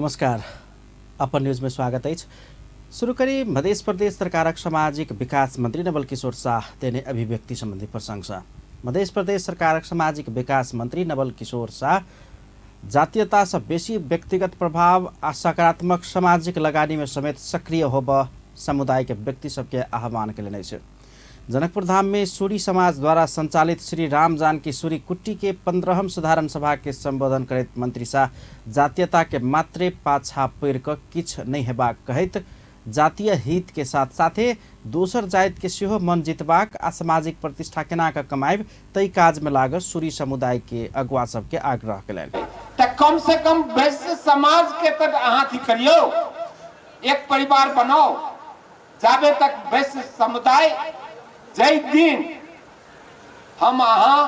नमस्कार, अपन न्यूज में स्वागत है। शुरू करी मध्य प्रदेश सरकारक सामाजिक विकास मंत्री नवल किशोर शाह देने अभिव्यक्ति संबंधी प्रशंसा। मध्य प्रदेश सरकारक सामाजिक विकास मंत्री नवल किशोर शाह जातीयता से बेसी व्यक्तिगत प्रभाव आ सकारात्मक सामाजिक लगानी में समेत सक्रिय होब समुदाय के व्यक्ति सबके आह्वान के छै। जनकपुर धाम में सूरी समाज द्वारा संचालित श्री राम जानकी सूरी कुट्टी के 15हम साधारण सभा के संबोधन करैत मंत्री शाह जातीयता के मात्रे पाछा पैर क किछ नहीं हेबाक कहैत जातीय हित के साथ साथे दोसर जाति के सेहो मन जितबाक आ सामाजिक प्रतिष्ठा केना क कमाइब तई काज में लागत सूरी समुदाय के अगुवा सबके आग्रह केलनि। कम से कम वैश्य समाज के तक अहाँ थी करियो, एक परिवार बनाओ, जाबे तक वैश्य समुदाय जय दिन हम अहाँ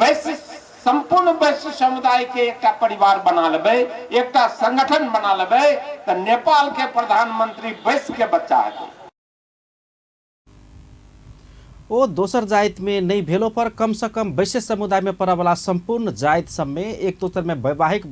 वैश्य संपूर्ण वैश्य समुदाय के एक परिवार बना लेबे, एक संगठन बना लेबे तो नेपाल के प्रधानमंत्री वैश्य के बच्चा है। ओ दोसर जाति में नहीं भेलो पर कम से कम वैश्य समुदाय में पड़े वाला संपूर्ण जाति सब में एक दूसर में वैवाहिक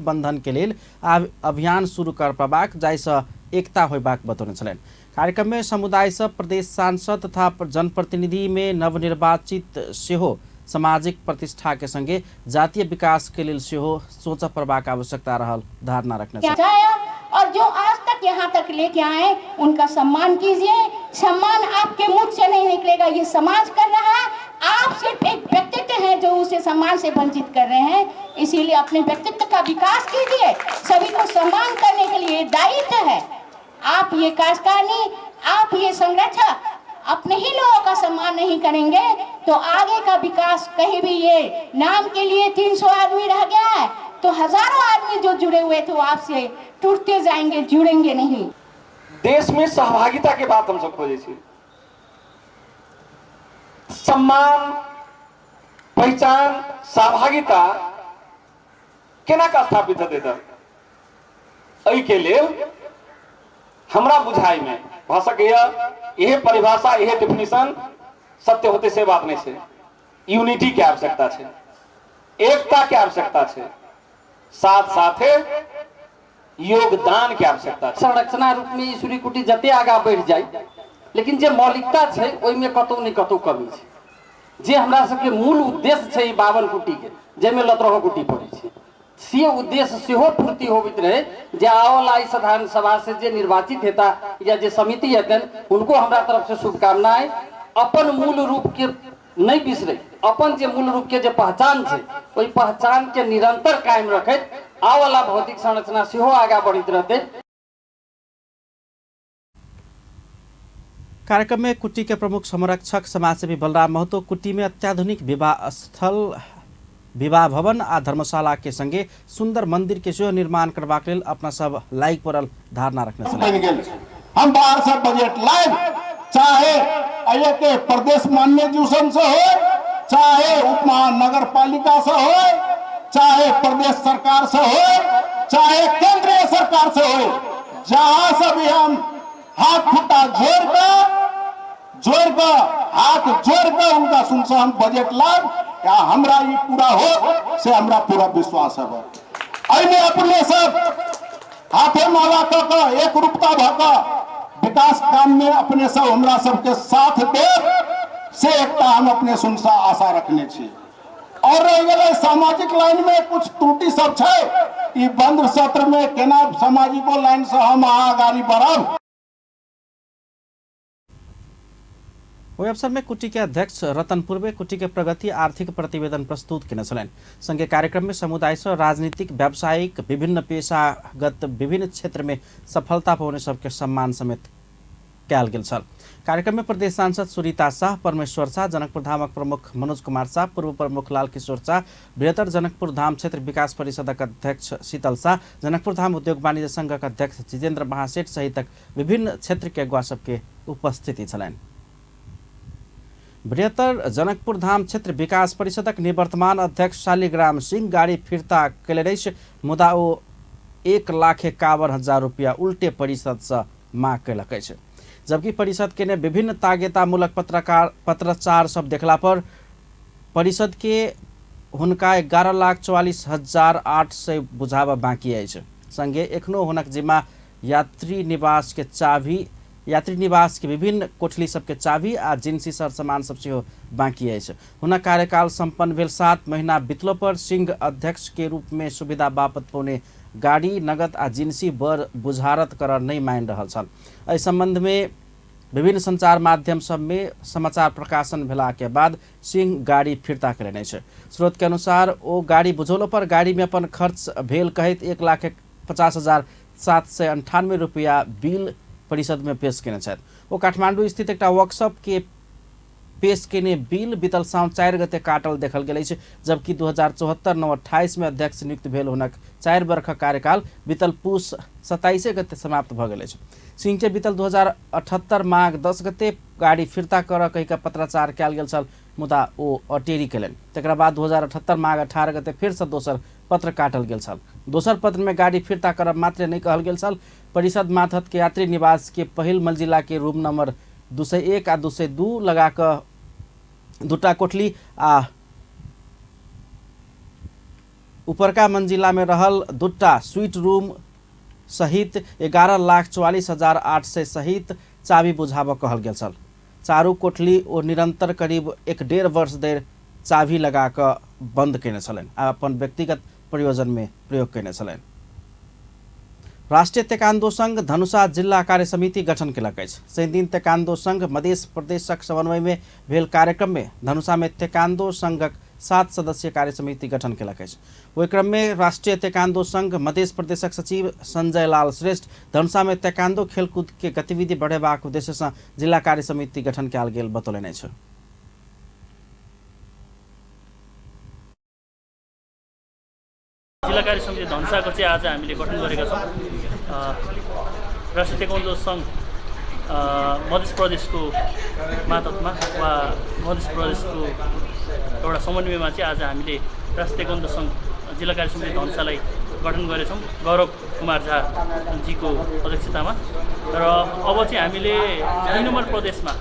बंधन के लिए अभियान शुरू कर पाबाक जाहिसँ एकता होबाक बतौने छलनि। कार्यक्रम में समुदाय से प्रदेश सांसद तथा जनप्रतिनिधि में नवनिर्वाचित सेहो सामाजिक प्रतिष्ठा के संगे जातीय विकास के लिए सेहो सोच प्रभाक आवश्यकता रहल धारणा रखने और जो आज तक यहाँ तक लेके आए उनका सम्मान कीजिए। सम्मान आपके मुख से नहीं निकलेगा, ये समाज कर रहा है। आप सिर्फ एक व्यक्तित्व है जो उसे सम्मान से वंचित कर रहे हैं, इसीलिए अपने व्यक्तित्व का विकास कीजिए। सभी को सम्मान करने के लिए दायित्व है। आप ये कार्यकारिणी, आप ये संरक्षक अपने ही लोगों का सम्मान नहीं करेंगे तो आगे का विकास कहीं भी ये नाम के लिए 300 आदमी रह गया है तो हजारों आदमी जो जुड़े हुए थे वो आपसे टूटते जाएंगे, जुड़ेंगे नहीं। देश में सहभागिता के बात हम सब खोजे छी, सम्मान, पहचान, सहभागिता केना का स्थापित हेतै एहि के लेल हमरा बुझाई में भ सकैया यह परिभाषा, यह डेफिनेशन सत्य होते से बात नहीं है। यूनिटी के आवश्यकता है, एकता के आवश्यकता है, साथ साथे योगदान के आवश्यकता है। संरचना रूप में सूरी कुटी जते आगा बढ़ जाए लेकिन जे मौलिकता है ओहि में कतौ नहीं कतौ कमी है। जे हमरा सबके मूल उद्देश्य है 52 कुटी के जेमे 17 कुटी पड़े है से उद्देश्य सेहो पूर्ति होवित रहे। जे आवला साधारण सभा से जे निर्वाचित हेता या जे समिति हेतन उनको हमरा तरफ से शुभकामनाएं। अपन मूल रूप के नहीं बिसरे, अपन जे मूल रूप के जे पहचान है वही पहचान के निरंतर कायम रखैत आवला भौतिक संरचना सेहो आगा बढ़ित रहते। कार्यक्रम में कुट्टी के प्रमुख संरक्षक समाजसेवी बलराम महतो कुट्टी में अत्याधुनिक विवाह स्थल, विवाह भवन आ धर्मशाला के संगे सुंदर मंदिर के सेहो निर्माण करबाक लेल अपना सब लायक पड़ल धारणा रखने छल। हम बाहर से बजट लाइव, चाहे आये के प्रदेश मान्य जूसन से हो, चाहे उप महानगर पालिका से हो, चाहे प्रदेश सरकार से हो, चाहे केंद्रीय सरकार से हो, जहां से भी हम हाथ खुटा जोड़ कर हाथ जोड़ कर उनका सुनसे हम बजट लाभ या हमरा ये पूरा हो से हमरा पूरा विश्वास है। अने अपने सब हाथे माला कर एक रूपता भक विकास काम में अपने सब हमरा सबके साथ दे से एकटा हम अपने सुनसा आशा रखने छी। और रह गए सामाजिक लाइन में कुछ त्रुटि सब है, ई बंद सत्र में केना सामाजिक लाइन से हम आगाड़ी बढ़ब। वही अवसर में कुट्टी के अध्यक्ष रतन पूर्वे कुट्टी के प्रगति आर्थिक प्रतिवेदन प्रस्तुत किने छलनि। संगे कार्यक्रम में समुदाय से राजनीतिक, व्यावसायिक, विभिन्न पेशागत विभिन्न क्षेत्र में सफलता पाउने सबके सम्मान समेत कयल गेल छल। कार्यक्रम में प्रदेश सांसद सुरीता शाह, परमेश्वर शाह, जनकपुर धामक प्रमुख मनोज कुमार शाह, पूर्व प्रमुख लाल किशोर शाह, बृहत्तर जनकपुर धाम क्षेत्र विकास परिषदक अध्यक्ष शीतल शाह, जनकपुर धाम उद्योग वाणिज्य संघक अध्यक्ष जितेन्द्र महासेठ सहित विभिन्न क्षेत्र के अगुवा सबके उपस्थिति छलनि। बृहत्तर जनकपुर धाम क्षेत्र विकास परिषदक निवर्तमान अध्यक्ष शालिग्राम सिंह गाड़ी फिर्ता कैले मुदा ओ 1,51,000 रुपया उल्टे परिषद से मांग कैलक अछि। जबकि परिषद के ने विभिन्न तागेतामूलक पत्राचार सब देखला पर परिषद के हुनका 11,44,800 बुझावा बाँकी अछि। संगे एखनो हुनक जिम्मा यात्री निवास के विभिन्न कोठली सबके चाभी आ जिनसी सरसामान सब सेहो बाँकी अछि। हुनक कार्यकाल संपन्न भेल 7 महीना बितलो पर सिंह अध्यक्ष के रूप में सुविधा बापत पौने गाड़ी नगद आ जिनसी बर बुझारत कर नहीं मान रहा छल। एहि संबंध में विभिन्न संचार माध्यम सब में समाचार प्रकाशन भेला के बाद सिंह गाड़ी फिर्ता करेने छै। स्रोत के अनुसार ओ गाड़ी बुझौलो पर गाड़ी में अपन खर्च भेल कहैत 1,50,798 रुपया बिल परिषद में पेश केने छथि। ओ काठमांडू स्थित एक वर्कशॉप के पेश केने बिल बीतल साउन 4 गते काटल देखल गेल अछि, जबकि 2074-9-28 में अध्यक्ष नियुक्त भेल हुनक 4 वर्ष कार्यकाल बीतल पूस 27 गते समाप्त भ गेल अछि। सिंह के बीतल 2078 माघ 10 गते गाड़ी फिर्ता कर कहि पत्राचार कयल गेल छल, मुदा ओ अटेरी केलनि। तकरा बाद 2078 माघ 18 गते फिर से दोसर पत्र काटल गेल छल। दोसर पत्र में गाड़ी फिर्ता करब मात्र नहीं कहल गेल छल। परिषद माथत के यात्री निवास के पहिल मंजिला के रूम नंबर 201 आ 202 लगा कर 2टा कोठली आ ऊपरका मंजिला में रहल 2टा स्वीट रूम सहित 11,44,800 सहित चाबी बुझाव कहल गेल छल। चारू कोठली ओ निरंतर करीब 1.5 वर्ष देर चाबी लगा कर बंद केने छलनि आ अपन व्यक्तिगत प्रयोजन में प्रयोग केने छलनि। राष्ट्रीय ताइक्वांडो संघ धनुषा जिला कार्य समिति गठन केलक अछि। शनि दिन ताइक्वांडो संघ मध्य प्रदेशक समन्वय में भेल कार्यक्रम में धनुषा में ताइक्वांडो संघक 7 सदस्यीय कार्य समिति गठन केलक अछि। ओहि क्रम में राष्ट्रीय ताइक्वांडो संघ मध्य प्रदेशक सचिव संजय लाल श्रेष्ठ धनुषा में ताइक्वांडो खेलकूद के गतिविधि बढ़ेबाक उद्देश्य से जिला कार्य समिति गठन कयल गेल बतौलनि अछि। जिल्ला कार्य समिति धनुषाको चाहिँ आज हामीले गठन गरेका छौँ। राष्ट्रिय ताइक्वान्डो सङ्घ मध्य प्रदेशको मातहतमा वा मध्य प्रदेशको एउटा समन्वयमा चाहिँ आज हामीले राष्ट्रिय ताइक्वान्डो सङ्घ जिल्ला कार्य समिति धनुषालाई गठन गरेछौँ गौरव कुमार झा जीको अध्यक्षतामा। र अब चाहिँ हामीले 2 नम्बर प्रदेशमा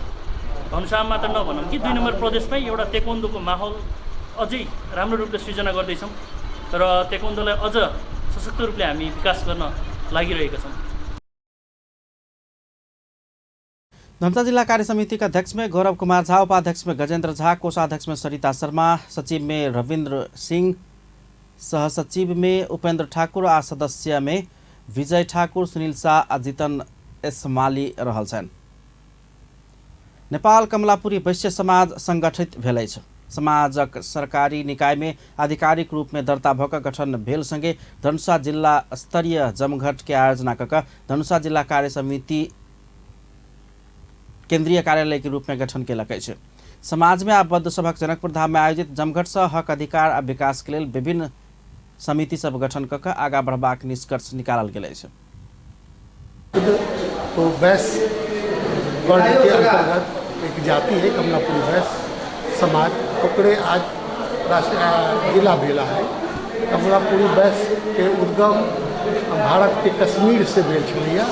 धनुषामा मात्र नभनौँ कि 2 नम्बर प्रदेशमै एउटा ताइक्वान्डोको माहौल अझै राम्रो रूपले सृजना गर्दैछौँ र ताइक्वान्डोलाई अझ सशक्त रूपले हामी विकास गर्न लागिरहेका छौँ। धनुषा जिला कार्य समिति का अध्यक्ष में गौरव कुमार झा, उपाध्यक्ष में गजेंद्र झा, कोषाध्यक्ष में सरिता शर्मा, सचिव में रविंद्र सिंह, सहसचिव में उपेंद्र ठाकुर आ सदस्य में विजय ठाकुर, सुनील शाह आ जीतन एस माली रहल छन्। नेपाल कमलापुरी वैश्य समाज संगठित भेल अछि। समाजक सरकारी निकाय में आधिकारिक रूप में दर्ता भक गठन भेल संगे धनुषा जिला स्तरीय जमघट के आयोजना कक धनुषा जिला कार्य समिति केंद्रीय कार्यालय के रूप में गठन केलक अछि। समाज में आबद्ध सभक जनकपुर धाम में आयोजित जमघट से हक अधिकार आ विकास के लेल विभिन्न समिति सब गठन कक आगा बढ़बाक निष्कर्ष निकालल गेल अछि। तो वैश्य वर्ग के अंतर्गत एक जाति है कमलापुरी वैश्य समाज, ओकरे आज जिला भेला है। कमलापुरी वैश्य के उद्गम भारत के कश्मीर से भेल छलैया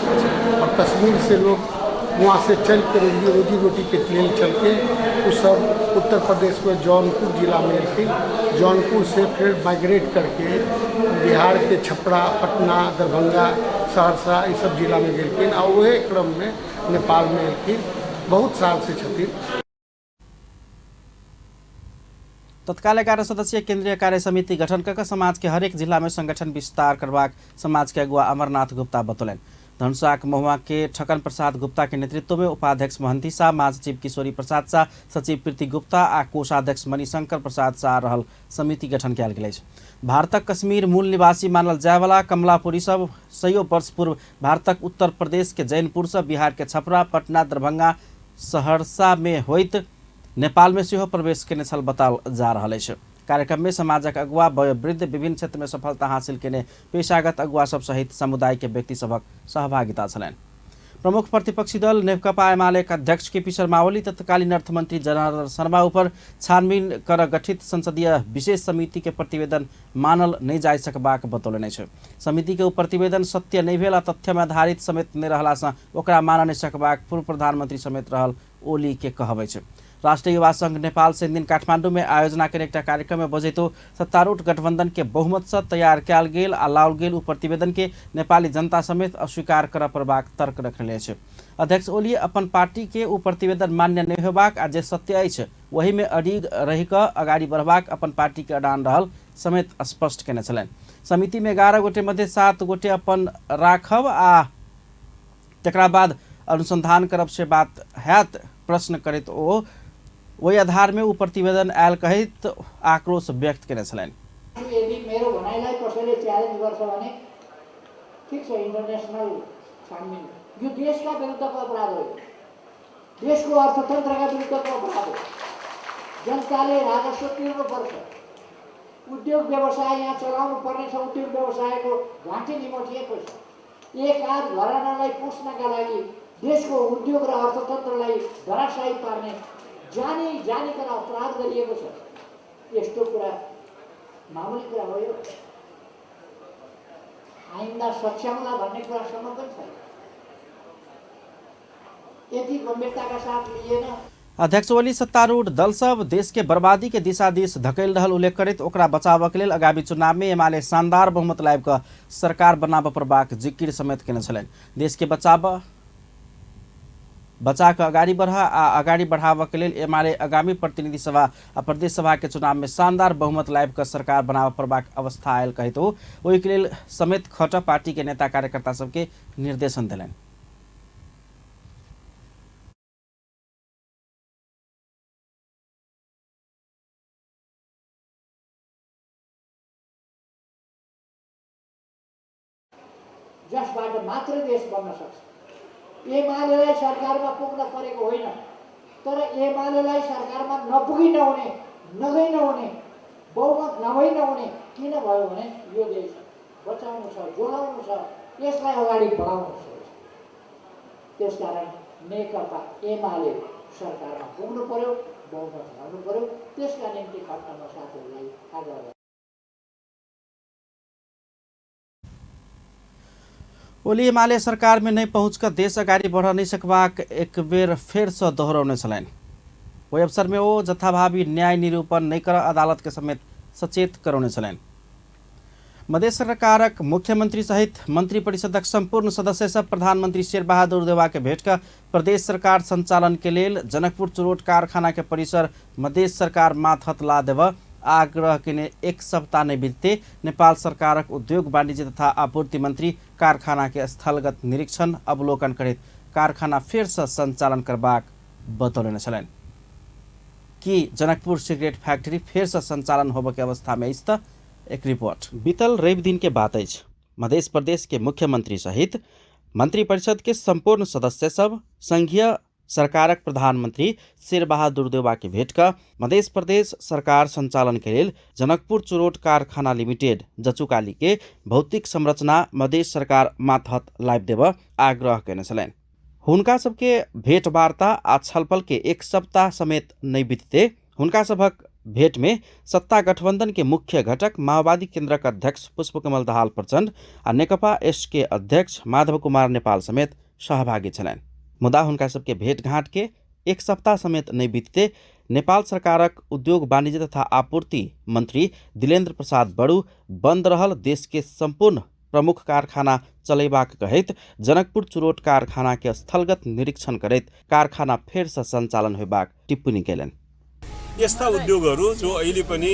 और कश्मीर से लोग वहाँ से चल कर रोजी रोटी के लेल चल के उस सब उत्तर प्रदेश में जौनपुर जिला में एलखिन। जौनपुर से फिर माइग्रेट करके बिहार के छपरा, पटना, दरभंगा, सहरसा ये सब जिला में गेलखिन और वही क्रम में नेपाल में एलखिन। बहुत साल से छथिन। तत्काल 11 सदस्यीय केंद्रीय कार्य समिति गठन कर समाज के हरेक जिला में संगठन विस्तार करवाक समाज के अगुआ अमरनाथ गुप्ता बतौलन। धनुषा महुआ के ठकन प्रसाद गुप्ता के नेतृत्व में उपाध्यक्ष महंती शाह, महासचिव किशोरी प्रसाद शाह, सचिव प्रीति गुप्ता आ कोषाध्यक्ष मणिशंकर प्रसाद शाह रहल समिति गठन कयल गेल अछि। भारतक कश्मीर मूल निवासी मानल जाय वाला कमलापुरी सब 100 वर्ष पूर्व भारतक उत्तर प्रदेश के जैनपुर से बिहार के छपरा, पटना, दरभंगा, सहरसा में होइत नेपाल में सेहो प्रवेश केने छल बताओल जा रहल अछि। कार्यक्रम में समाजक अगुआ, वयोवृद्ध, विभिन्न क्षेत्र में सफलता हासिल केने पेशागत अगुआ सब सहित समुदाय के व्यक्ति सभक सहभागिता छलनि। प्रमुख प्रतिपक्षी दल नेकपा एमाले के अध्यक्ष केपी शर्मा ओली तत्कालीन अर्थमंत्री जनार्दन शर्मा ऊपर छानबीन कर गठित संसदीय विशेष समिति के प्रतिवेदन मानल नहीं जा सकबाक बतौलनि अछि। समिति के ऊ प्रतिवेदन सत्य नहीं भेल आ तथ्य में आधारित समेत नहीं रहला से ओकरा मान नहीं सकबाक पूर्व प्रधानमंत्री समेत रहल ओली के कहब अछि। राष्ट्रिय युवा संघ नेपाल से दिन काठमाडौँ में आयोजना के एक कार्यक्रम में बजेतो सत्तारूढ़ गठबंधन के बहुमत से तैयार कैल गेल आ लाओल गेल उ प्रतिवेदन के नेपाली जनता समेत अस्वीकार कर पड़बाक तर्क रखले छे। अध्यक्ष ओली अपन पार्टी के उ प्रतिवेदन मान्य नहीं होबाक आ जे सत्य अछि वही में अडिग रही क अगाडि बढ़बाक अपन पार्टी के अडान रहल समेत स्पष्ट केने छलनि। समिति में 11 गोटे मध्ये 7 गोटे अपन राखब आ तकरा बाद अनुसंधान करब से बात हैत प्रश्न करैत ओ वही आधार में उ प्रतिवेदन आयल कहित आक्रोश व्यक्त केने छलनि। यदि मेरो भनाइलाई कसैले च्यालेन्ज गर्छ भने ठीक छ, इन्टरनेशनल छानबिन यो देशका विरुद्धको अपराध हो, देशको अर्थतन्त्रका विरुद्धको अपराध हो। जनताले राजस्व तिर्नुपर्छ, उद्योग व्यवसाय यहाँ चलाउनु पर्ने छ, उद्योग व्यवसायको घाँटी निमोटिएको छ। एक आध घरानालाई पोस्नका लागि देशको उद्योग र अर्थतन्त्रलाई धराशायी पार्ने जानीकन अपराध गरिएको छ। यस्तो कुरा मामुली कुरा हो। यो आइन्दा सच्याउला भन्ने कुरासम्म पनि छैन। यति गम्भीरताका साथ लिएन। अध्यक्ष ओली सत्तारूढ़ दल सब देश के बर्बादी के दिशा दिश धकेल रहल उल्लेख करैत ओकरा बचावक लेल आगामी चुनाव में एमाले शानदार बहुमत लाइब क सरकार बनाब पड़बाक जिकिर समेत केने छलनि। देश के बचा के अगाडि बढ़ा आ अगाडि बढ़ावक लेल एमाले आगामी प्रतिनिधि सभा आ प्रदेश सभा के चुनाव में शानदार बहुमत लाइब क सरकार बनाब पड़बाक अवस्था आयल कहित हो ओहि के लेल समेत खट पार्टी के नेता कार्यकर्ता सबके निर्देशन देलनि। जसबाट मात्र देश बन्न सक्छ। एमालेलाई सरकारमा पुग्न परेको होइन, तर एमालेलाई सरकारमा नपुगी नहुने, नगई नहुने, बहुमत नभई नहुने किन भयो भने यो देश बचाउनु छ, जोगाउनु छ, यसलाई अगाडि बढाउनु छ। त्यसकारण नेकपा एमाले सरकारमा पुग्नु पर्यो, बहुमत ल्याउनु पर्यो। त्यसका निम्ति खट्नमा साथीहरूलाई आग्रह। ओली एमाले सरकार में नहीं पहुंचकर देश अगाडि बढ़ नहीं सकबाक एक बेर फेर से दोहराउने छलनि। वही अवसर में वो जथाभावी न्याय निरूपण नहीं कर अदालत के समेत सचेत कराउने छलनि। मध्य सरकारक मुख्यमंत्री सहित मंत्री परिषदक संपूर्ण सदस्य सब प्रधानमंत्री शेरबहादुर देउवा के भेट कर प्रदेश सरकार संचालन के लेल जनकपुर चुरोट कारखाना के परिसर मध्य सरकार माथत ला देव आग्रह के एक सप्ताह नहीं बीतते नेपाल सरकारक उद्योग वाणिज्य तथा आपूर्ति मंत्री कारखाना के स्थलगत निरीक्षण अवलोकन करित कारखाना फिर से संचालन करबाक बतौलने छलनि कि जनकपुर सिगरेट फैक्ट्री फिर से संचालन होबे के अवस्था में इस एक रिपोर्ट। बीतल रवि दिन के बात अछि मध्य प्रदेश के मुख्यमंत्री सहित मंत्री परिषद के संपूर्ण सदस्य सब संघीय सरकारक प्रधानमंत्री शेरबहादुर देउवा के भेट का मध्य प्रदेश सरकार संचालन के लिए जनकपुर चुरोट कारखाना लिमिटेड जचुकाली के भौतिक संरचना मध्य सरकार माथहत लाइब देव आग्रह केने छलनि। हुनका सबके भेंटवार्ता आ छलफल के एक सप्ताह समेत नहीं बीतते हुनका सबक भेंट में सत्ता गठबंधन के मुख्य घटक माओवादी केन्द्रक अध्यक्ष पुष्पकमल दाहाल प्रचण्ड आ नेकपा एसके अध्यक्ष माधव कुमार नेपाल समेत सहभागी छलनि। मुदा हुनका सबके भेंटघाट के एक सप्ताह समेत नहीं बीतते नेपाल सरकारक उद्योग वाणिज्य तथा आपूर्ति मंत्री दिलेन्द्र प्रसाद बड़ू बंद रहल देश के संपूर्ण प्रमुख कारखाना चलेबाक कहैत जनकपुर चुरोट कारखाना के स्थलगत निरीक्षण करैत कारखाना फेर से संचालन होबाक टिप्पणी केलनि। यस्ता उद्योगहरू जो अहिले पनि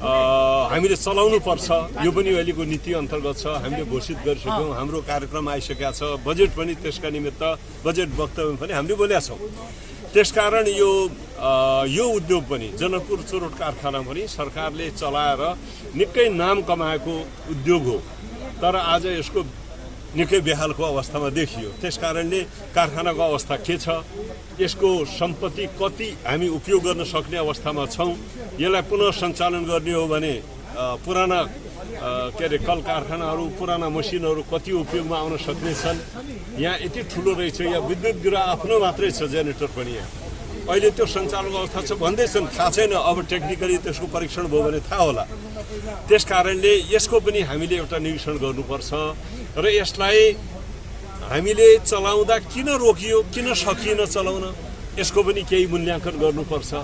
हामीले चलाउनु पर्छ यो पनि अहिलेको नीति अन्तर्गत छ। हामीले घोषित गरिसक्यौँ, हाम्रो कार्यक्रम आइसकेको छ, बजेट पनि त्यसका निमित्त बजेट वक्तव्य पनि हामीले बोलेका छौँ। त्यसकारण यो उद्योग पनि जनकपुर चुरोट कारखाना पनि सरकारले चलाएर निकै नाम कमाएको उद्योग हो, तर आज यसको निकै बेहालको अवस्थामा देखियो। त्यसकारणले कारखानाको अवस्था के छ, यसको सम्पत्ति कति हामी उपयोग गर्न सक्ने अवस्थामा छौँ, यसलाई पुनः सञ्चालन गर्ने हो भने पुराना कल कारखानाहरू पुराना मसिनहरू कति उपयोगमा आउन सक्ने छन्। यहाँ यति ठुलो रहेछ, यहाँ विद्युत गृह आफ्नो मात्रै छ, जेनेरेटर पनि यहाँ अहिले त्यो सञ्चालनको अवस्था छ भन्दैछन्, थाहा छैन। अब टेक्निकली त्यसको परीक्षण भयो भने थाहा होला। त्यसकारणले यसको पनि हामीले एउटा निरीक्षण गर्नुपर्छ र यसलाई हामीले चलाउँदा किन रोकियो, किन सकिएन चलाउन, यसको पनि केही मूल्याङ्कन गर्नुपर्छ।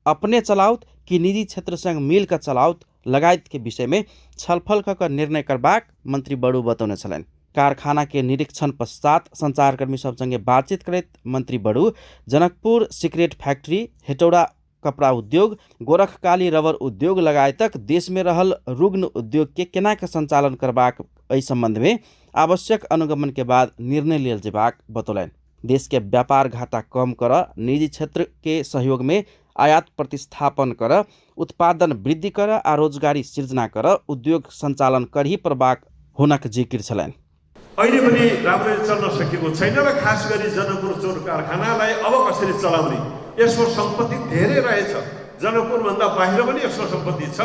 अपने चलाउत कि निजी क्षेत्रसँग मिलकर चलाउत लगायत के विषय में छलफल कर निर्णय करबाक मंत्री बड़ू बतौने छलैन। कारखाना के निरीक्षण पश्चात संचारकर्मी सब संगे बातचीत करत मंत्री बड़ू जनकपुर सिगरेट फैक्ट्री, हेटौडा कपड़ा उद्योग, गोरखकाली रबर उद्योग लगायतक देश में रहल रुग्ण उद्योग के केना के संचालन करबाक एहि संबंध में आवश्यक अनुगमन के बाद निर्णय लेल जेबाक बतौलैन। देश के व्यापार घाटा कम कर, निजी क्षेत्र के सहयोग में आयात प्रतिस्थापन कर, उत्पादन वृद्धि कर आ रोजगारी सृजना कर उद्योग सञ्चालन करही प्रभाग हुनक जिकिर छलैन। अहिले पनि राम्ररी चल्न सकेको छैन र खास गरी जनकपुर चौर कारखानालाई अब कसरी चलाउने, यसको सम्पत्ति धेरै रहेछ। जनकपुरभन्दा बाहिर पनि यसको सम्पत्ति छ,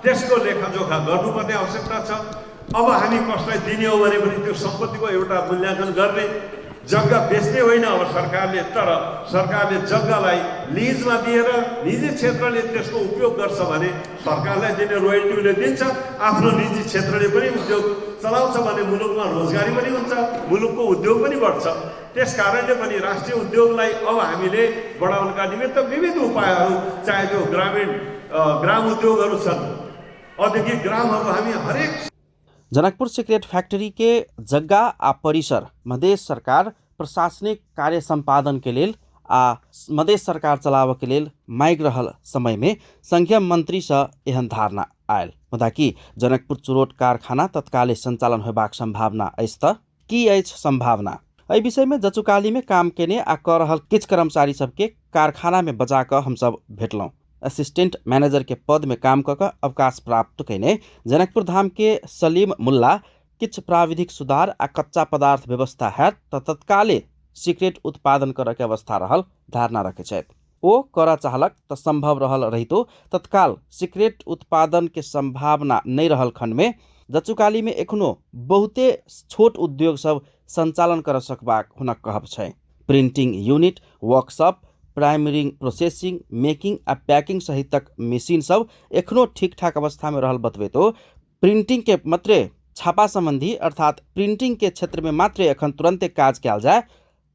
त्यसको लेखाजोखा गर्नुपर्ने आवश्यकता छ। अब हामी कसलाई दिने हो भने पनि त्यो सम्पत्तिको एउटा मूल्याङ्कन गर्ने, जग्गा बेच्ने होइन अब सरकारले, तर सरकारले जग्गालाई लिजमा दिएर निजी क्षेत्रले त्यसको उपयोग गर्छ भने सरकारलाई दिने रोयल्टी उसले दिन्छ, आफ्नो निजी क्षेत्रले पनि उद्योग चलाउँछ भने मुलुकमा रोजगारी पनि हुन्छ, मुलुकको उद्योग पनि बढ्छ। त्यस कारणले पनि राष्ट्रिय उद्योगलाई अब हामीले बढाउनका निमित्त विविध उपायहरू, चाहे त्यो ग्राम उद्योगहरू छन्, औद्योगिक ग्रामहरू हामी हरेक। जनकपुर सिगरेट फैक्ट्री के जग्गा आ परिसर मधेश सरकार प्रशासनिक कार्य संपादन के लेल आ मधेश सरकार चलाव के लेल माइग रहल समय में संघीय मंत्री से एहन धारणा आयल, मुदा कि जनकपुर चुरोट कारखाना तत्काले संचालन होबाक संभावना अछि त की अछि संभावना? एहि विषय में जचुकाली में काम केने आ क रहल किछ कर्मचारी सबके कारखाना में बजा क हम सब भेटलौं। असिस्टेंट मैनेजर के पद में काम कर अवकाश प्राप्त कैने जनकपुर धाम के सलीम मुल्ला किछ प्राविधिक सुधार आ कच्चा पदार्थ व्यवस्था है त तत्काले सिगरेट उत्पादन कर के अवस्था रहल धारणा रखे छथि। ओ कर चाहलक त संभव रहल रहितो तत्काल सिगरेट उत्पादन के संभावना नहीं रहल खंड में जचुकाली में एखनो बहुते छोट उद्योग सब संचालन कर सकबाक हुनक कहब छै। Printing unit, workshop, primary processing, making आ पैकिंग सहित तक मशीन सब एखनो ठीक ठाक अवस्था में रहल बतबे तो प्रिंटिंग के मात्रे छापा संबंधी अर्थात प्रिंटिंग के क्षेत्र में मात्रे एखन तुरंते काज कयल जाए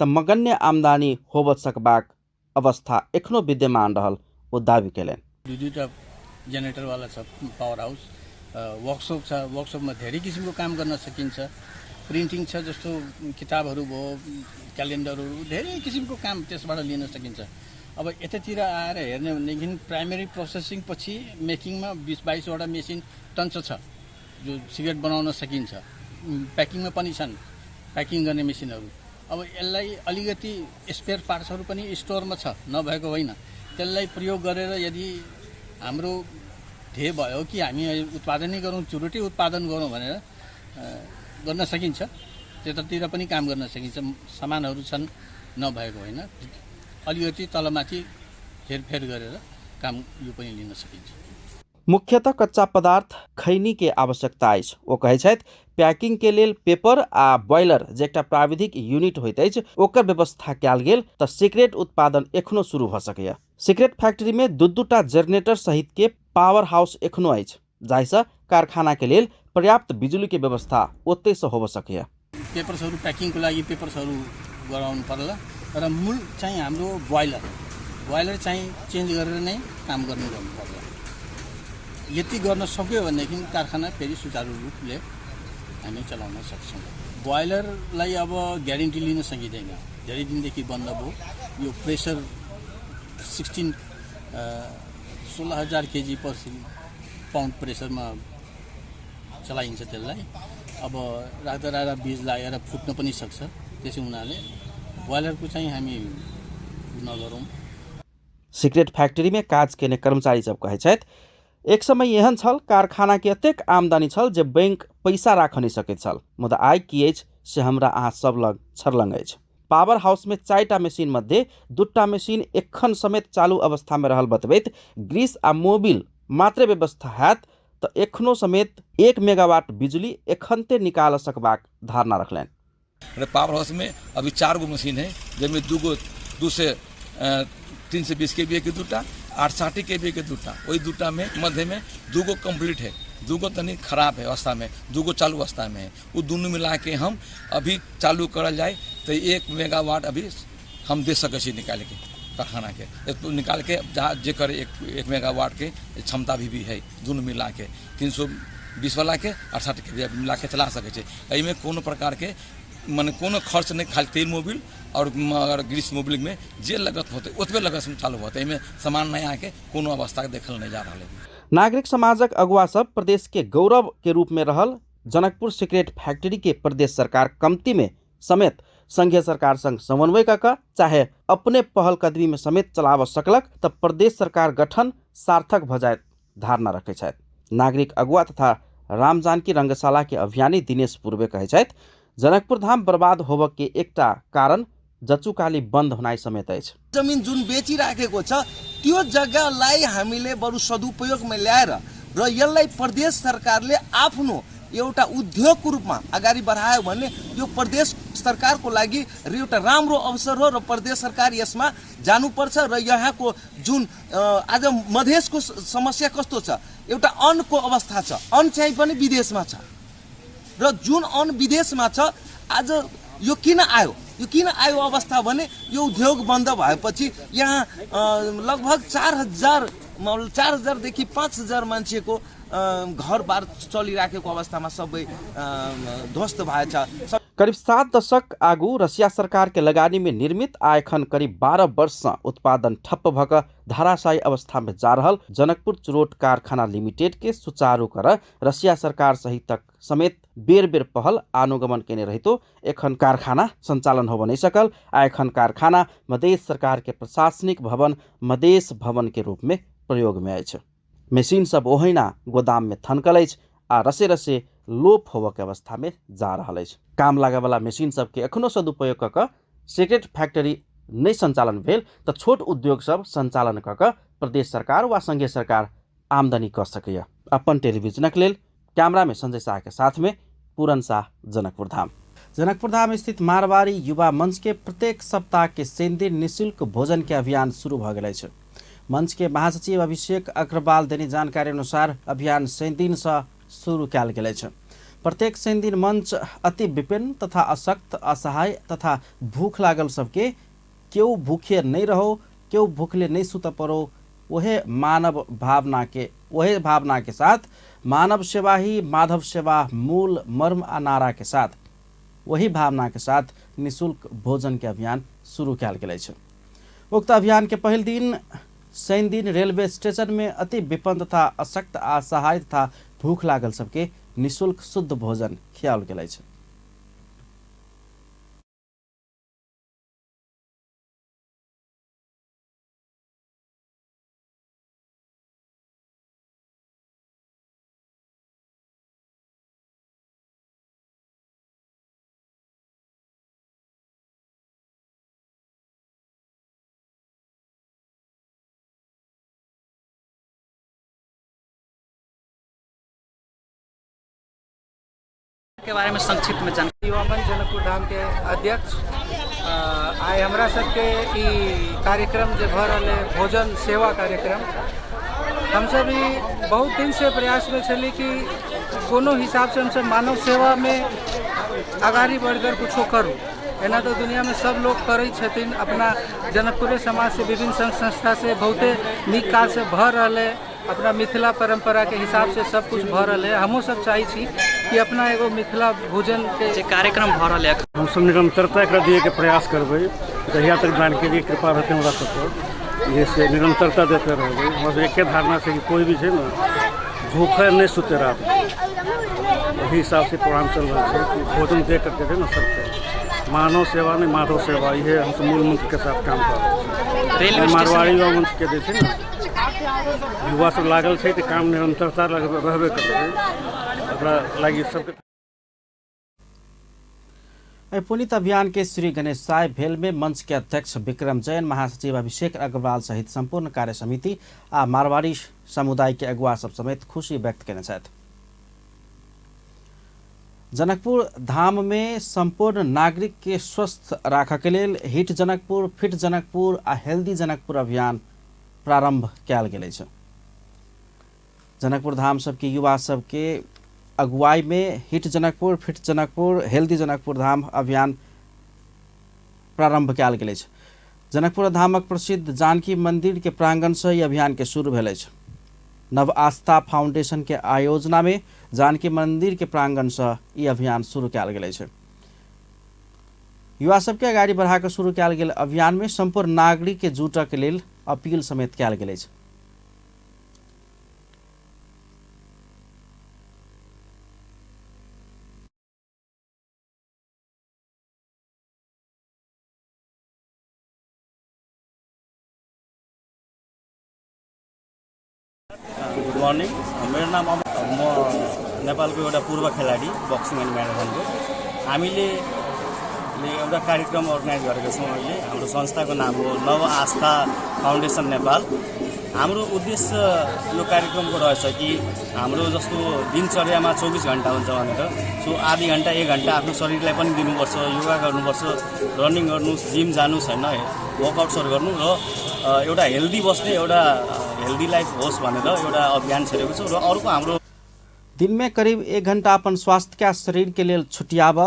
त मगन्य आमदानी होब सकबाक अवस्था एखनो विद्यमान रहल ओ दावी केलैन। दुईटा जेनेरेटर वाला छ पावर हाउस, वर्कशॉप छ, वर्कशॉप में धेरै किसिमको काम गर्न सकिन्छ। प्रिंटिंग छ जस्तो किताबहरू भयो, क्यालेन्डरहरू, धेरै किसिमको काम त्यसबाट लिन सकिन्छ। अब यतातिर आएर हेर्ने भनेदेखि प्राइमरी प्रोसेसिङ पछि मेकिङमा 20-22 वटा मेसिन टन्च छ जो सिगरेट बनाउन सकिन्छ। प्याकिङमा पनि छन् प्याकिङ गर्ने मेसिनहरू। अब यसलाई अलिकति स्पेयर पार्ट्सहरू पनि स्टोरमा छ, नभएको होइन। त्यसलाई प्रयोग गरेर यदि हाम्रो ध्येय भयो कि हामी उत्पादनै गरौँ, चुरोटै उत्पादन गरौँ भनेर गर्न सकिन्छ। त्यतातिर पनि काम गर्न सकिन्छ। सामानहरू छन्, नभएको होइन। अलिकति तलमाथि हेरफेर गरेर काम यो पनि लिन सकिन्छ। मुख्यतः कच्चा पदार्थ खैनी के आवश्यकता अछि। ओ कहै छथि पैकिंग के लेल पेपर आ बॉयलर जे एकटा प्राविधिक यूनिट होइत अछि ओकर व्यवस्था कयल गेल त सिगरेट उत्पादन एखनो शुरू भ सकैया। सिगरेट फैक्ट्री में दूटा जनरेटर सहित के पावर हाउस एखनो अछि, जाहिसँ कारखाना के लेल पर्याप्त बिजुली के व्यवस्था ओतै से होब सकैया। पेपर्सहरू प्याकिङको लागि पेपर्सहरू गराउनु पर्ला र मूल चाहिँ हाम्रो बॉयलर चाहिँ चेन्ज गरेर नै काम गर्नु पर्ला। यति गर्न सक्यो भनेदेखि कारखाना फेरि सुचारू रूपले हामी चलाउन सक्छौँ। बॉयलरलाई अब ग्यारेन्टी लिन सकिँदैन, धेरै दिनदेखि बन्द भयो। यो प्रेसर 16,000 केजी पर पाउन्ड प्रेसरमा चलाइन्छ त्यसलाई। अब राख्दा बीज लागेर फुट्न पनि सक्छ। त्यसै हुनाले बॉयलरको चाहिँ हामी नगरौँ। सिगरेट फैक्ट्री में काज केने कर्मचारी सब कहै छथि एक समय एहन छल कारखाना के एतेक आमदनी छल जे बैंक पैसा राख नहीं सकैत छल, मुदा आइ की अछि से हमरा अहाँ सब लग छरलंग अछि। पावर हाउस में 4टा मशीन मध्ये 2टा मशीन एखन समेत चालू अवस्था में रहल बतबैत ग्रीस आ मोबिल मात्रे व्यवस्था हैत त एखनो समेत 1 मेगावाट बिजुली एखनते निकाल सकबाक धारणा रखलैन। पावर हाउस में अभी 4 गो मशीन है, जिनमें 2 से 320 केवीए के 2टा, 860 केवीए के 2टा। वही 2टा में मध्य में 2 गो कम्प्लीट है, 2 गो तनी खराब है अवस्था में, 2 गो चालू अवस्था में है। वो दोनों मिला के हम अभी चालू करल जाए तो 1 मेगावाट अभी हम दे सके निकाल के। कारखाना के तो निकाल के जहाँ जे करे 1 मेगावाट के क्षमता भी है, दोनों मिला के 320 वाला के 68 के मिला के चला सके छे। एहिमे कोनो प्रकार के माने कोनो खर्च नहीं, खाली तेल मोबिल और ग्रीस मोबिल में जे लगत होते ओतबे लगत में चालू होते, एहिमे सामान नहीं आके कोनो अवस्था देखल नहीं जा रहा है। नागरिक समाजक अगुवा सब प्रदेश के गौरव के रूप में रहल जनकपुर सिगरेट फैक्ट्री के प्रदेश सरकार कमती में समेत संघीय सरकार संग समन्वय कर चाहे अपने पहल कदमी में समेत चलाव सकलक तब प्रदेश सरकार गठन सार्थक भ जाए धारणा रखे छथि। नागरिक अगुवा तथा रामजानकी रंगशाला के अभियानी दिनेश पूर्वे कहे छथि जनकपुर धाम बर्बाद होब के एकटा कारण जचुकाली बन्द होनाइ समेत अछि। जमिन जुन बेचिराखेको छ त्यो जग्गालाई हामीले बरु सदुपयोगमा ल्याएर र यसलाई प्रदेश सरकारले आफ्नो एउटा उद्योगको रूपमा अगाडि बढायो भने यो प्रदेश सरकारको लागि एउटा राम्रो अवसर हो र प्रदेश सरकार यसमा जानुपर्छ। र यहाँको जुन आज मधेसको समस्या कस्तो छ, एउटा अन्नको अवस्था छ, अन्न चाहिँ पनि विदेशमा छ र जुन अन्न विदेशमा छ आज यो किन आयो अवस्था भने यो उद्योग बन्द भएपछि यहाँ लगभग 4,000 देखि 5,000 मान्छेको घरबार चलिराखेको अवस्थामा सबै ध्वस्त भएछ। करीब 7 दशक आगू रसिया सरकार के लगानी में निर्मित आयखन करीब 12 वर्ष से उत्पादन ठप्प भक धाराशायी अवस्था में जा रहल जनकपुर चुरोट कारखाना लिमिटेड के सुचारू कर रसिया सरकार सहित तक समेत बेर बेर पहल आनुगमन केने रहितो एखन कारखाना संचालन हो नहीं सकल। आयखन कारखाना मधेश सरकार के प्रशासनिक भवन मधेश भवन के रूप में प्रयोग में आए। मशीन सब ओहिना गोदाम में थनकल आ रसे रसे लोप होब के अवस्था में जा रहा है। काम लागे वाला मशीन सब के एखनो सदुपयोग क सिगरेट फैक्ट्री नहीं संचालन भेल तो छोट उद्योग सब संचालन क प्रदेश सरकार व संघीय सरकार आमदनी कर सके। अपन टेलीविजनक लेल कैमरा में संजय शाह के साथ में पूरन शाह, जनकपुर धाम। जनकपुर धाम स्थित मारवाड़ी युवा मंच के प्रत्येक सप्ताह के शनि दिन निःशुल्क भोजन के अभियान शुरू भ गेल अछि। मंच के महासचिव अभिषेक अग्रवाल देनी जानकारी अनुसार अभियान शनि दिन से शुरू कयल गेल अछि। प्रत्येक शनि दिन मंच अति विपिन्न तथा अशक्त, असहाय तथा भूख लागल सबके केओ भूखे नहीं रहो, केओ भूखले नहीं सुत पड़ो, वह भावना के साथ मानव सेवा ही माधव सेवा मूल मर्म आ नारा के साथ वही भावना के साथ निःशुल्क भोजन के अभियान शुरू कयल गेल अछि। उक्त अभियान के पहल दिन शनि दिन रेलवे स्टेशन में अति विपन्न तथा अशक्त, असहाय तथा भूख लागल सबके निःशुल्क शुद्ध भोजन खियाल गेल अछि। के बारे में संक्षिप्त में जानकारी। युवा मंच जनकपुर धाम के अध्यक्ष आइ हमरा सबके ई कार्यक्रम जे भ रहल है भोजन सेवा कार्यक्रम, हम सब भी बहुत दिन से प्रयास में छली कि कोनो हिसाब से हम सब मानव सेवा में आगाड़ी बढ़कर कुछो करूँ। एना तो दुनिया में सब लोग करे छथिन, अपना जनकपुरे समाज से विभिन्न संघ संस्था से बहुते नीक काज से भ रहल है, अपना मिथिला परंपरा के हिसाब से सब कुछ भ रहल है। हमो सब चाहे छी कि अपना एगो मिथिला भोजन के कार्यक्रम भ रहल है, हम सब निरंतरता एकरा दिए के प्रयास करबै। जहिया तक जानकारी कृपा रहते हमरा सबको ये से निरंतरता देते रहबै। बस एके धारणा से कि कोई भी है ना भूखे नहीं सुते रात, वही हिसाब से प्रोग्राम चल रहा है कि भोजन दे करके दे ना सबको। मानव सेवा नहीं माधव सेवा, ये हम सब मूल मंत्र के साथ काम कर रहे हैं। मारवाड़ी युवा मंच के देखे ना युवा सब लागल है तो काम निरंतरता रहबे करते। पुनीत अभियान के श्री गणेश साय भेल में मंच के अध्यक्ष विक्रम जैन, महासचिव अभिषेक अग्रवाल सहित संपूर्ण कार्य समिति आ मारवाड़ी समुदाय के अगुवा सब समेत खुशी व्यक्त केने छथि। जनकपुर धाम में संपूर्ण नागरिक के स्वस्थ राखऽ के लेल हिट जनकपुर, फिट जनकपुर आ हेल्दी जनकपुर अभियान प्रारंभ कयल गेल अछि। जनकपुर धाम सबके युवा सबके अगुवाई में hit Janakpur, fit Janakpur, healthy Janakpur Dham अभियान प्रारंभ कयल गेल अछि। जनकपुर धामक प्रसिद्ध जानकी मंदिर के प्रांगण से ई अभियान के शुरू भेल अछि। नव आस्था फाउंडेशन के आयोजना में जानकी मंदिर के प्रांगण से ई अभियान शुरू कयल गेल अछि। युवा सबके अगाडि बढ़ा के शुरू कयल गेल अभियान में संपूर्ण नागरिक के जुटक के लेल अपील समेत कयल गेल अछि। गुड मर्निङ, मेरो नाम म नेपालको एउटा पूर्व खेलाडी बक्सिङ एन्ड म्याराथनको। हामीले एउटा कार्यक्रम अर्गनाइज गरेको छौँ। अहिले हाम्रो संस्थाको नाम हो नव आस्था फाउन्डेसन नेपाल। हाम्रो उद्देश्य यो कार्यक्रमको रहेछ कि हाम्रो जस्तो दिनचर्यामा 24 घण्टा हुन्छ भनेर सो आधी घण्टा 1 घण्टा आफ्नो शरीरलाई पनि दिनुपर्छ, योगा गर्नुपर्छ, रनिङ गर्नु, जिम जानु छैन, वर्कआउट्सहरू गर्नु र एउटा हेल्दी बस्ने एउटा हेल्दी लाइफ होस् भनेर एउटा अभियान छेडेको छु। र अर्को हाम्रो दिन में करीब 1 घंटा अपन स्वास्थ्य के शरीर के लेल छुटियाब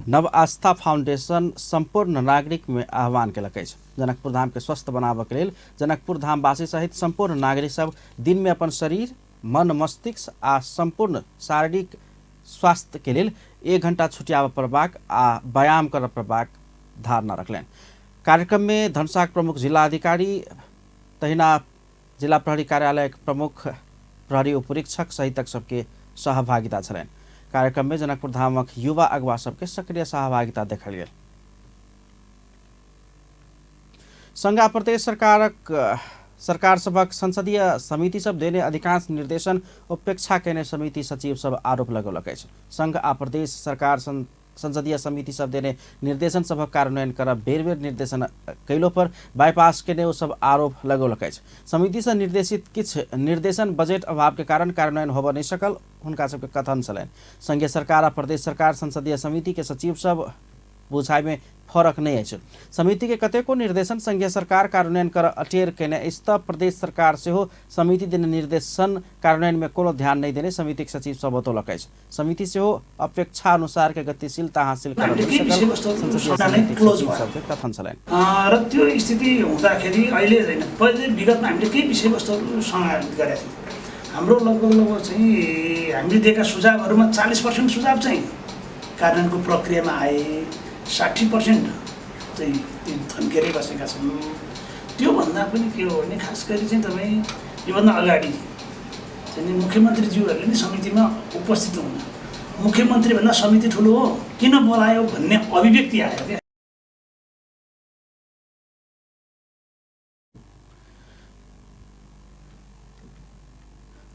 नव आस्था फाउंडेशन संपूर्ण नागरिक में आह्वान केलक अछि। जनकपुर धाम के स्वस्थ बनाबऽ के लेल जनकपुर धामवासी सहित संपूर्ण नागरिक सब दिन में अपन शरीर, मन, मस्तिष्क आ संपूर्ण शारीरिक स्वास्थ्य के लेल 1 घंटा छुटियाब पड़बाक आ व्यायाम कर पड़बाक धारणा रखलनि। कार्यक्रम में धनसाक प्रमुख जिलाधिकारी तहिना जिला प्रहरी कार्यालय प्रमुख प्रहरी उपरीक्षक सहित सबके सहभागिता छलनि। कार्यक्रम में जनकपुर धामक युवा अगुवा सबके सक्रिय सहभागिता देखल गेल। संघ आ प्रदेश सरकार सभक संसदीय समिति सब देने अधिकांश निर्देशन उपेक्षा केने समिति सचिव सब आरोप लगौलक अछि। संघ आ प्रदेश सरकार संसदीय समिति सब देने निर्देशन सभक कार्यान्वयन करब बेर बेर निर्देशन कैलो पर बाईपास केने ओ सब आरोप लगौलक अछि। समिति से निर्देशित किछ निर्देशन बजट अभाव के कारण कार्यान्वयन होबऽ नहीं सकल हुनका सबके कथन छलनि। संघीय सरकार आ प्रदेश सरकार संसदीय समिति के सचिव सब बुझाइ में फरक नहीं अछि। समिति के कतेको निर्देशन संघीय सरकार कार्यान्वयन कर अटेर केने इस्त प्रदेश सरकार से हो समिति देने निर्देशन कार्यान्वयन में कोनो ध्यान नहीं देने समिति के सचिव सब बतौलक अछि। समिति से हो अपेक्षा अनुसार के गतिशीलता हासिल कर कथन छलनि। र त्यो स्थिति हुँदाखेरि अहिले हैन, पहिले विगतमा हामीले केही विषयवस्तुहरू समावेश गरेका थियौँ। हाम्रो लगभग चाहिँ हामीले दिएका सुझावहरूमा 40% सुझाव चाहिँ कार्यान्वयनको प्रक्रियामा आए, 60% चाहिँ थन्केरै बसेका छन्। त्यो भन्दा पनि के हो भने खास गरी चाहिँ तपाईँ योभन्दा अगाडि चाहिँ मुख्यमन्त्रीज्यूहरूले नै समितिमा उपस्थित हुनु, मुख्यमन्त्री भन्दा समिति ठुलो हो किन बोलायो भन्ने अभिव्यक्ति आयो क्या।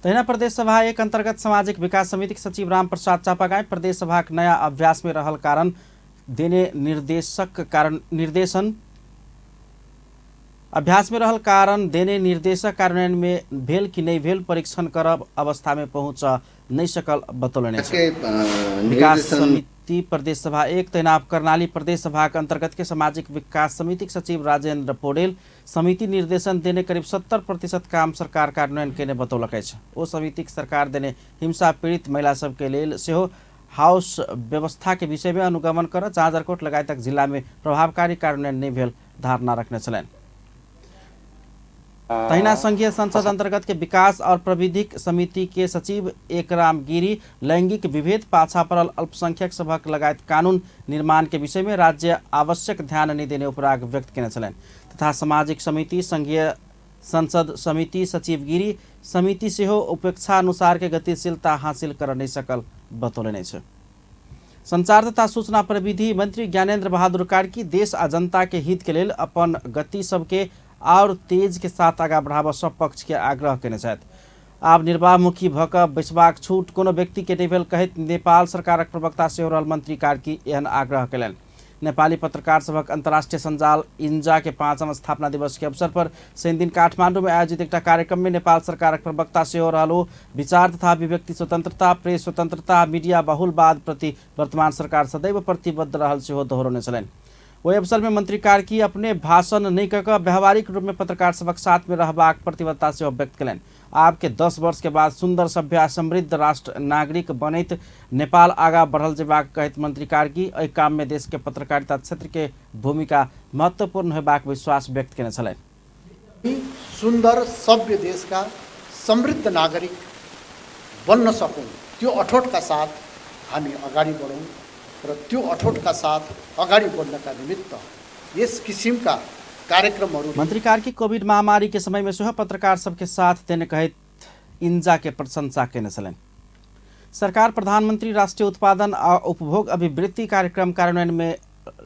तहिना प्रदेश सभा 1 अंतर्गत सामाजिक विकास समिति के सचिव राम प्रसाद चापागाई प्रदेश सभा के नया अभ्यास में रहल कारण देने निर्देशक कार्यान्वयन में भेल कि नहीं भेल परीक्षण करब अवस्था में पहुंच नहीं सकल बतौलनि। विकास समिति प्रदेश सभा 1 तैनाव कर्णाली प्रदेश सभा के अंतर्गत के सामाजिक विकास समिति के सचिव राजेंद्र पौडेल समिति निर्देशन देने करीब 70% काम सरकार कार्यान्वयन केने बतौलक अछि। ओ समिति के सरकार देने हिंसा पीड़ित महिला सब के लेल सेहो हाउस व्यवस्था के विषय में अनुगमन कर जाजरकोट लगायत जिला में प्रभावकारी कार्यान्वयन नहीं भेल धारणा रखने छलनि। तहिना संघीय संसद अंतर्गत के विकास और प्रविधिक समिति के सचिव एकराम गिरी लैंगिक विभेद, पाछा पड़ल अल्पसंख्यक सभक लगायत कानून निर्माण के विषय में राज्य आवश्यक ध्यान नहीं देने उपराग व्यक्त केने छलनि। तथा सामाजिक समिति संघीय संसद समिति सचिव गिरी समिति से हो उपेक्षा अनुसार के गतिशीलता हासिल कर नहीं सकल बतौलनि अछि। संचार तथा सूचना प्रविधि मंत्री ज्ञानेन्द्र बहादुर कार्की देश आ जनता के हित के लेल अपन गति सबके और तेज के साथ आगा बढ़ाबऽ सब पक्ष के आग्रह केने छथि। आब निर्वाहमुखी भऽ कऽ बैसबाक छूट कोनो व्यक्ति के नहि भेल कहैत नेपाल सरकारक प्रवक्ता सेहो रहल मंत्री कार्की एहन आग्रह केलनि। नेपाली पत्रकार सभक अंतर्राष्ट्रीय संजाल इंजा के 5वां स्थापना दिवस के अवसर पर शनि दिन काठमांडू में आयोजित एक कार्यक्रम में नेपाल सरकारक प्रवक्ता सेहो रहल विचार तथा अभिव्यक्ति स्वतंत्रता, प्रेस स्वतंत्रता, मीडिया बहुलवाद प्रति वर्तमान सरकार सदैव प्रतिबद्ध रहल सेहो दोहरौने छलनि। वही अवसर में मंत्री कार्की अपने भाषण नहीं कऽ व्यावहारिक रूप में पत्रकार सबक साथ में रहबाक प्रतिबद्धता सेहो व्यक्त कयलनि। आब के 10 वर्ष के बाद सुंदर सभ्य आ समृद्ध राष्ट्र नागरिक बनैत नेपाल आगा बढ़ल जेबाक कहैत मंत्री कार्की एहि काम में देश के पत्रकारिता क्षेत्र के भूमिका महत्त्वपूर्ण होबाक विश्वास व्यक्त केने छलनि। सुन्दर सभ्य देशका समृद्ध नागरिक बन्न सकौँ त्यो अठोटका साथ हामी अगाडि बढौँ र त्यो अठोटका साथ अगाडि बढ्नका निमित्त यस किसिमका कार्यक्रमहरू। मंत्री कार्की कोविड महामारी के समय में सुबह पत्रकार सबके साथ देने कहित इंजा के प्रशंसा केने छलनि। सरकार प्रधानमंत्री राष्ट्रीय उत्पादन आ उपभोग अभिवृद्धि कार्यक्रम कार्यान्वयन में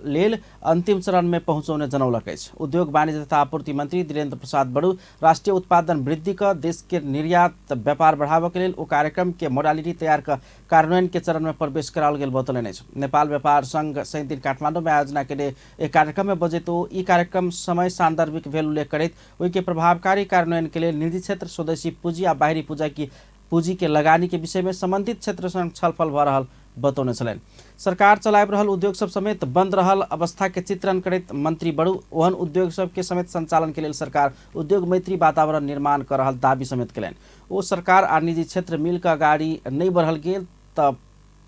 लेल अंतिम चरण में पहुंचाउने जनौलक अछि। उद्योग वाणिज्य तथा आपूर्ति मंत्री धीरेन्द्र प्रसाद बड़ू राष्ट्रीय उत्पादन वृद्धि का देश के निर्यात व्यापार बढ़ावा के लेल ओ कार्यक्रम के मोडालिटी तैयार का कार्यान्वयन के चरण में प्रवेश कराओल गेल बतौलनि अछि। नेपाल व्यापार संघ सही दिन काठमांडू में आयोजना के लिए एक कार्यक्रम में बजे तो ई कार्यक्रम समय सांदर्भिक भेल उल्लेख करैत ओहि के प्रभावकारी कार्यान्वयन के लिए निजी क्षेत्र स्वदेशी पूंजी आ बाहरी पूंजी के लगानी के विषय में संबंधित क्षेत्र संग छलफल भ रहल बतौने छलनि। सरकार चलायब रहल उद्योग सब समेत बंद रहल अवस्था के चित्रण करैत मंत्री बड़ू ओहन उद्योग सब के समेत संचालन के लेल सरकार उद्योग मैत्री वातावरण निर्माण कर रहल दावी समेत केलनि। ओ सरकार आ निजी क्षेत्र मिलकर अगाडि नहीं बढ़ल गेल त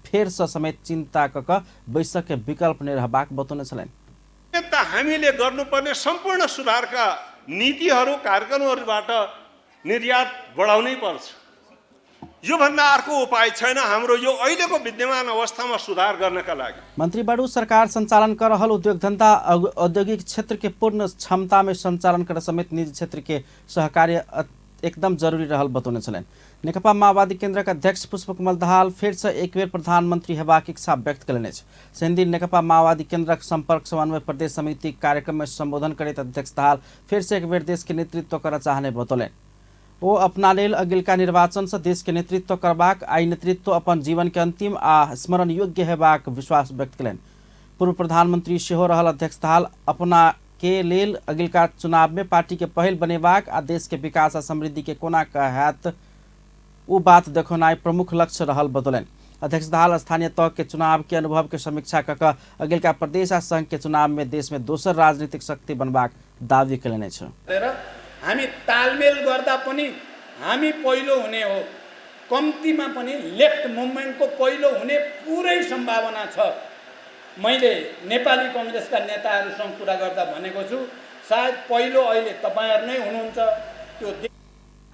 फेर से समेत चिंता क बैसक के विकल्प नहीं रहबाक बतौने छलनि। हामीले गर्नुपर्ने सम्पूर्ण सुधारका नीतिहरू कार्यक्रमहरूबाट निर्यात बढाउनै पर्छ। यो भन्दा अर्को उपाय छैन हाम्रो यो अहिलेको विद्यमान अवस्थामा सुधार गर्नका लागि। मंत्री बड़ू सरकार संचालन कर रहल उद्योग धंधा औद्योगिक क्षेत्र के पूर्ण क्षमता में संचालन कर समेत निजी क्षेत्र के सहकार्य एकदम जरूरी रहल बतौने छलनि। नेकपा माओवादी केन्द्र का अध्यक्ष पुष्पकमल दाहाल फेर से एक बेर प्रधानमंत्री हेबाक इच्छा व्यक्त कयलनि अछि। शनि दिन नेकपा माओवादी केन्द्रक संपर्क समन्वय प्रदेश समिति कार्यक्रम में संबोधन करैत अध्यक्ष दाहाल फेर से एक बेर देश के नेतृत्व करय चाहने बतौलनि। ओ अपना लेल अगिलका निर्वाचन से देश के नेतृत्व करबाक आई नेतृत्व अपन जीवन के अंतिम आ स्मरण योग्य हेबाक विश्वास व्यक्त कयलनि। पूर्व प्रधानमंत्री सेहो रहल अध्यक्ष दाहाल अपना के लेल अगिलका चुनाव में पार्टी के पहल बनेबाक आ देश के विकास आ समृद्धि के कोना कहत ओ बात देखौनाई प्रमुख लक्ष्य रहल बतौलनि। अध्यक्ष दाहाल स्थानीय तह के चुनाव के अनुभव के समीक्षा कऽ अगिलका प्रदेश आ संघ के चुनाव में देश में दोसर राजनीतिक शक्ति बनबाक दावी कयलनि छ। हामी तालमेल गर्दा पनि हामी पहिलो हुने हो, कम्तीमा पनि लेफ्ट मुभमेन्टको पहिलो हुने पुरै सम्भावना छ। मैले नेपाली कांग्रेसका नेताहरूसँग कुरा गर्दा भनेको छु सायद पहिलो अहिले तपाईहरु नै हुनुहुन्छ। त्यो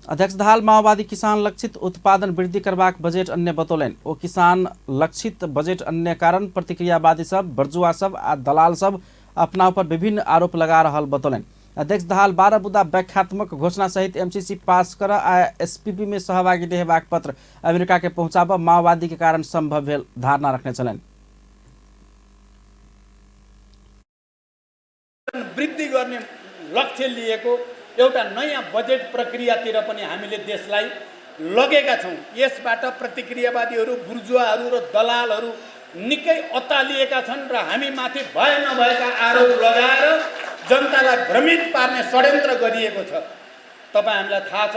अध्यक्ष दाहाल माओवादी किसान लक्षित उत्पादन वृद्धि करबाक बजेट अन्य बतौलनि। ओ किसान लक्षित बजेट अन्य कारण प्रतिक्रियावादी सब बर्जुआ सब आ दलाल सब अपना ऊपर विभिन्न आरोप लगा रहल बतौलनि। अध्यक्ष दाहाल 12 बुदा व्याख्यात्मक घोषणा सहित एमसीसी पास कर आ एसपीपी में सहभागी हेबाक पत्र अमेरिका के पहुंचाब माओवादी के कारण संभव भेल धारणा रखने छलनि। वृद्धि गर्ने लक्ष्य लिएको एउटा नयाँ बजेट प्रक्रियातिर पनि हामीले देशलाई लगेका छौं। यसबाट प्रतिक्रियावादीहरू बुर्जुवाहरू र दलालहरू निकै अत्तालिएका छन् र हामी माथि भए नभएका आरोप लगाएर जनतालाई भ्रमित पार्ने षड्यन्त्र गरिएको छ। तपाईँ हामीलाई थाहा छ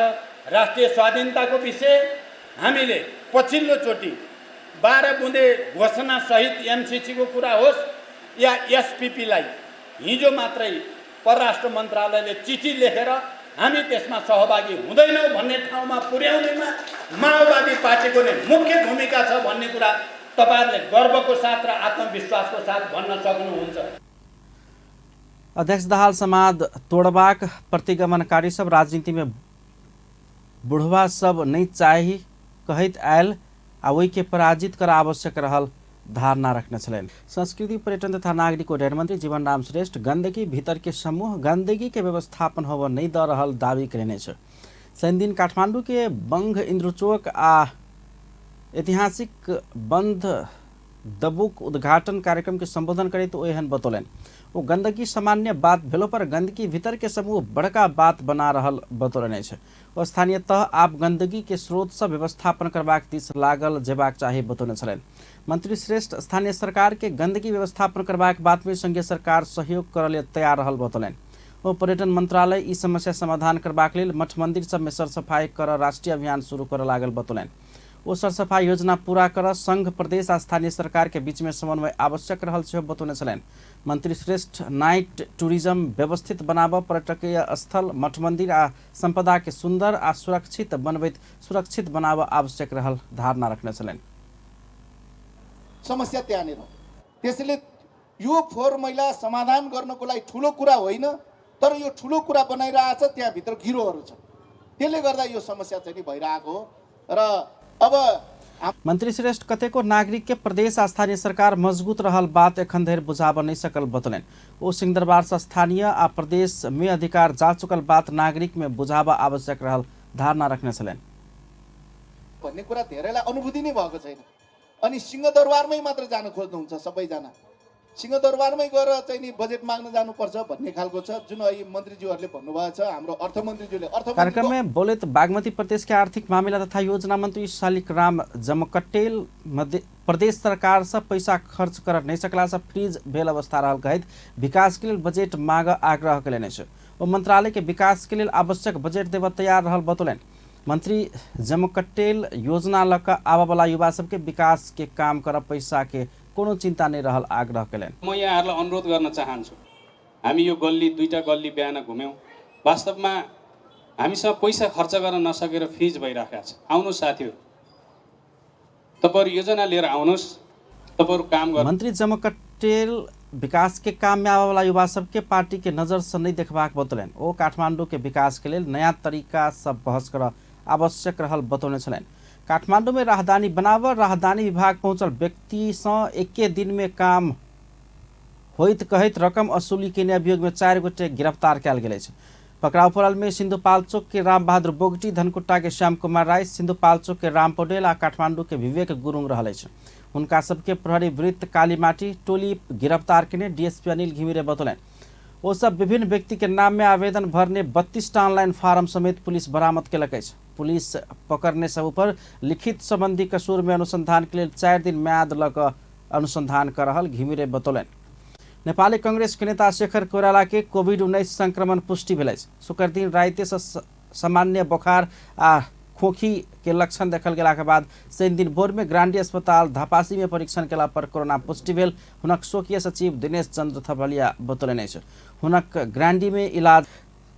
राष्ट्रिय स्वाधीनताको विषय हामीले पछिल्लो चोटि 12 बुँदे घोषणा सहित एमसीसी को कुरा होस् या एसपीपीलाई हिजो मात्रै परराष्ट्र मन्त्रालयले चिठी लेखेर हामी त्यसमा सहभागी हुँदैनौँ भन्ने ठाउँमा पुर्याउनेमा माओवादी पार्टीको नै मुख्य भूमिका छ भन्ने कुरा तपाईहरुले गर्वको साथ र आत्मविश्वासको साथ भन्न सक्नुहुन्छ। अध्यक्ष दाहाल समाज तोड़बाक प्रतिगमनकारी सब राजनीति में बुढ़वा सब नहीं चाही कहैत आयल आ ओहि के पराजित कर आवश्यक रहल धारणा रखने छलनि। संस्कृति पर्यटन तथा नागरिक उड्डयन मंत्री जीवनराम श्रेष्ठ गंदगी भीतर के समूह गंदगी के व्यवस्थापन होबऽ नहीं द रहल दावी कयने छ। शनि दिन काठमांडू के बंग इन्द्रचोक आ ऐतिहासिक बंध दबुक उद्घाटन कार्यक्रम के संबोधन करे तो एहन बतौलनि। वो गंदगी सामान्य बात भेलो पर गंदगी भीतर के समूह बड़का बात बना रहल बतौलनि छै। ओ स्थानीय तह आप गंदगी के स्रोत से व्यवस्थापन करबाक दिस लागल जेबाक चाही बतौने छलनि। मंत्री श्रेष्ठ स्थानीय सरकार के गंदगी व्यवस्थापन करबाक बात में संघीय सरकार सहयोग करले तैयार रहल बतौलनि। ओ पर्यटन मंत्रालय ई समस्या समाधान करबाक लेल मठ मंदिर सब में सरसफाई कर राष्ट्रीय अभियान शुरू कर लागल बतौलनि। ओ सरसफाई योजना पूरा कर संघ प्रदेश आ स्थानीय सरकार के बीच में समन्वय आवश्यक रहल सेहो बतौने छलनि। मंत्री श्रेष्ठ नाइट टूरिज्म व्यवस्थित बनाब पर्यटकीय स्थल मठ मंदिर आ संपदा के सुंदर आ सुरक्षित बनबैत सुरक्षित बनाब आवश्यक रहल धारणा रखने छलनि। समस्या त्यहाँनिर त्यसैले यो फोहोर मैला समाधान गर्नको लागि ठुलो कुरा होइन, तर यो ठुलो कुरा बनाइरहेछ, त्यहाँभित्र गिरोहरू छ। त्यसले गर्दा यो समस्या चाहिँ नि भइरहेको हो। र अब मंत्री श्रेष्ठ कतेको नागरिक के प्रदेश आ स्थानीय सरकार मजबूत रहल बात एखन धरि बुझाब नहीं सकल बतौलन। ओ सिंहदरबार से स्थानीय आ प्रदेश में अधिकार जा चुकल बात नागरिक में बुझाब आवश्यक रहल धारणा रखने छलन भन्ने कुरा धेरैलाई अनुभूति नै भएको छैन। अनि सिंहदरबारमै मात्र जान खोज्नुहुन्छ सबैजना, सिंहदरबारमै गएर चाहिँ नि बजेट माग्न जानुपर्छ भन्ने खालको छ, जुन अहिले मन्त्रीज्यूहरूले भन्नुभएको छ। हाम्रो अर्थमन्त्रीज्यूले कार्यक्रम में बोले तो बागमती प्रदेश के आर्थिक मामला तथा योजना मंत्री शालिग्राम जमकटेल प्रदेश सरकार से पैसा खर्च कर नहीं सकला से फ्रीज भेल अवस्था रहल कहत विकास के लिए बजेट मांग आग्रह कलेने छे। ओ मंत्रालय के विकास के लिए आवश्यक बजेट देव तैयार रहल बतौलन। मंत्री जमकटेल योजना लक आवा वाला युवा सबके विकास के काम कर पैसा के कोनो चिंता नहीं रहल आग्रह कलेन। म यहाँहरुलाई अनुरोध गर्न चाहन्छु, हामी यो गल्ली दुईटा गल्ली बिहान घुम्यौं, वास्तवमा हामीसँग पैसा खर्च गर्न नसकेर फ्रीज भइराखेको छ। आउनुस् साथीहरु, तपाईहरु योजना लिएर आउनुस्, तपाईहरु काम गर्नु। मंत्री जमकटेल विकास के काम में आवा वाला युवा सबके पार्टी के नजर से नहीं देखबाक बतौलन। ओ काठमांडू के विकास के लिए नया तरीका सब बहस कर आवश्यक रहल बतौने छलन। काठमांडू में राहदानी बनाव राहदानी विभाग पहुंचल व्यक्ति से एके दिन में काम होइत कहत रकम असुली के अभियोग में 4 गोटे गिरफ्तार कल गए। पकड़ाव पड़ल में सिंधुपाल्चोक के राम बहादुर बोगटी, धनकुट्टा के श्याम कुमार राय, सिंधुपाल्चोक के राम पौडेल आ काठमांडू के विवेक गुरुङ रहल। उनका सबके प्रहरी वृत्त कालीमाटी टोली गिरफ्तार के डीएसपी अनिल घिमिरे बतौलन। वो सब विभिन्न व्यक्ति के नाम में आवेदन भरने 32 ऑनलाइन फार्म समेत पुलिस बरामद कलक। पुलिस पकड़ने सब पर लिखित संबंधी कसूर में अनुसंधान के लिए 4 दिन म्याद लग अनुसंधान कर रहल घिमिरे बतौलन। नेपाली कांग्रेस के नेता शेखर कोइराला के कोविड-19 संक्रमण पुष्टि भेल। शुक्र दिन राइते से सामान्य बुखार आ खोखी के लक्षण देखल गेला के बाद शनि दिन भोर में ग्रांडी अस्पताल धापासी में परीक्षण केला पर कोरोना पुष्टि भेल। हुनक स्वकीय सचिव दिनेश चंद्र थपलिया बतौलन। हुनक ग्रांडी में इलाज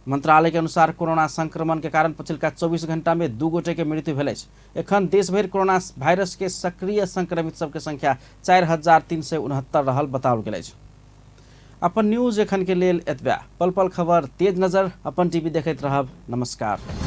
मंत्रालय के अनुसार कोरोना संक्रमण के कारण पछिल्का 24 घंटा में 2 गोटे के मृत्यु भेल। एखन देश भर कोरोना वायरस के सक्रिय संक्रमित सबके संख्या 4369 रहल बताओल गेल। अपन न्यूज एखन के लेल एतबा। पल पल खबर तेज नजर अपन टीवी देखैत रहब। नमस्कार।